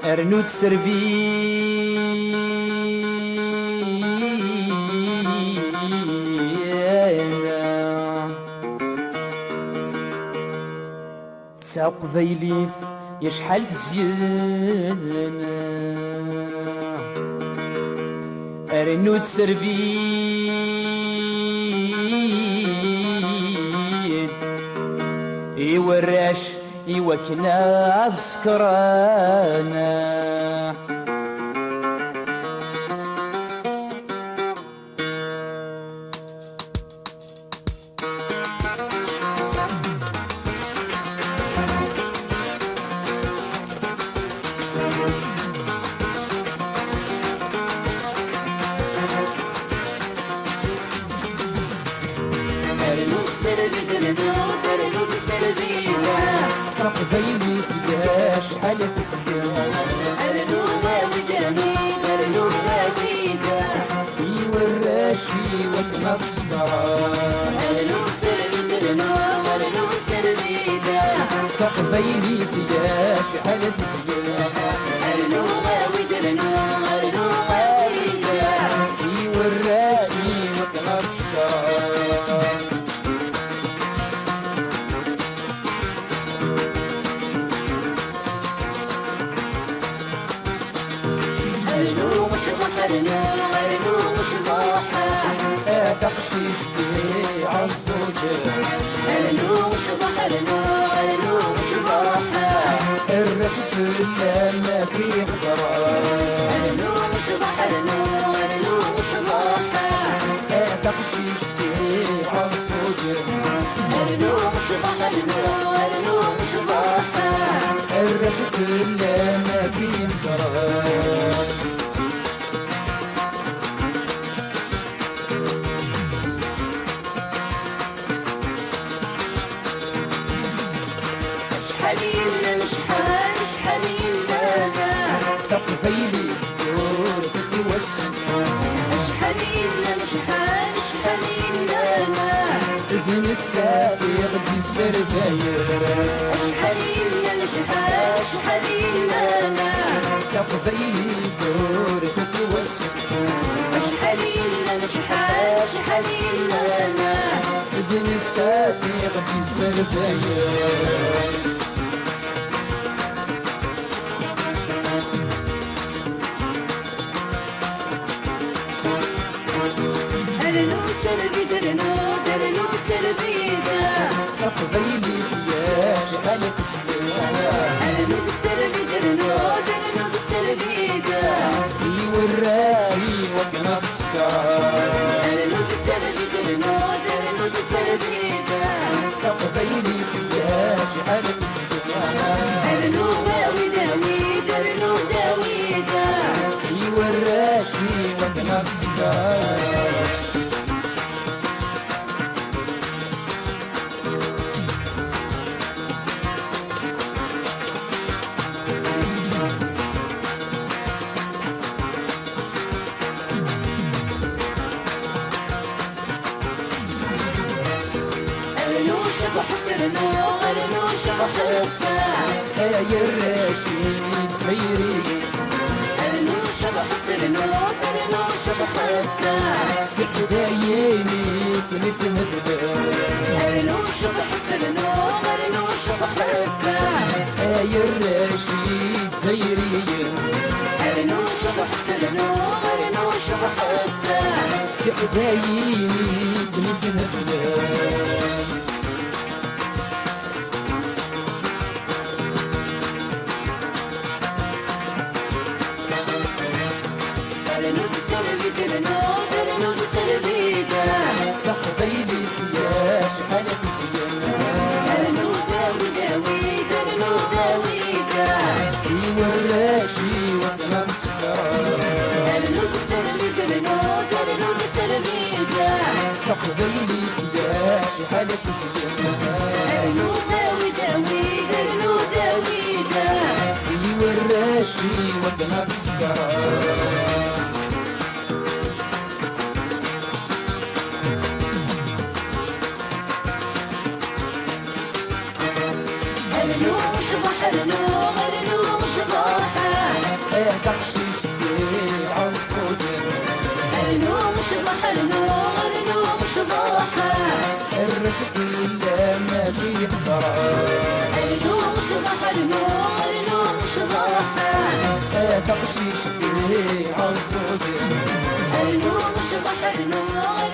ارنود سربي قبيليف يا شحال تزين ارنود سربين يوراش يوكنا سكرانا قبيلي فيها شحال تسكن أرنوها وداني أرنوها فيدا يوراشي وكنا تصدر أرنو سربي درنو أرنو سربيدا قبيلي فيها شحال تسكن أرنوها ودرنو أرنوها فيدا يوراشي وكنا تصدر أرنو مش ضحرنا أرنو مش ضحى تقشيش بيه عالصوت أرنو مش ضحرنا أرنو مش ضحى الرشد لما في خضر أرنو مش ضحرنا أرنو مش ضحى تقشيش بيه عالصوت أرنو مش ضحرنا أرنو مش ضحى الرشد لما في خضر حنين شحال حنين لنا تقبيلي دور في الوسط حنين شحال حنين لنا ابن التاريخ بالسرداير حنين شحال حنين لنا تقبيلي دور في الوسط حنين شحال حنين لنا ابن التاريخ بالسرداير أرنو سربي درنو درنو سربيدا تقبيلي يا شحال تسلم أرنو سربي درنو درنو سربيدا يوراي وكنا تسكر أرنو سربي درنو درنو سربيدا تقبيلي يا شحال تسلم أرنو داوي داوي درنو داويدا يوراشي وكنا تسكر أرنو شبح درنو أرنو شبح الثاء يا الرشيد سيري أرنو شبح درنو أرنو شبح الثاء سكدايني تنسم الدار أرنو شبح درنو أرنو شبح الثاء يا الرشيد سيري أرنو شبح درنو أرنو شبح الثاء سكدايني تنسم الدار أرنو سربي درنو درنو سربيدا تقبيلي يا شحال تسلم أرنو داوي داوي درنو داويدا يوراشي وكنا تسكر أرنو سربي درنو درنو سربيدا تقبيلي يا شحال تسلم أرنو داوي داوي درنو داويدا يوراشي وكنا تسكر أرنو مش بحرنو أرنو مش ضحى تخشيش في عالصودين النوم شبح النوم شبح الرزق إلا ما فيه ضرر النوم شبح النوم شبح تخشيش في عالصودين النوم شبح النوم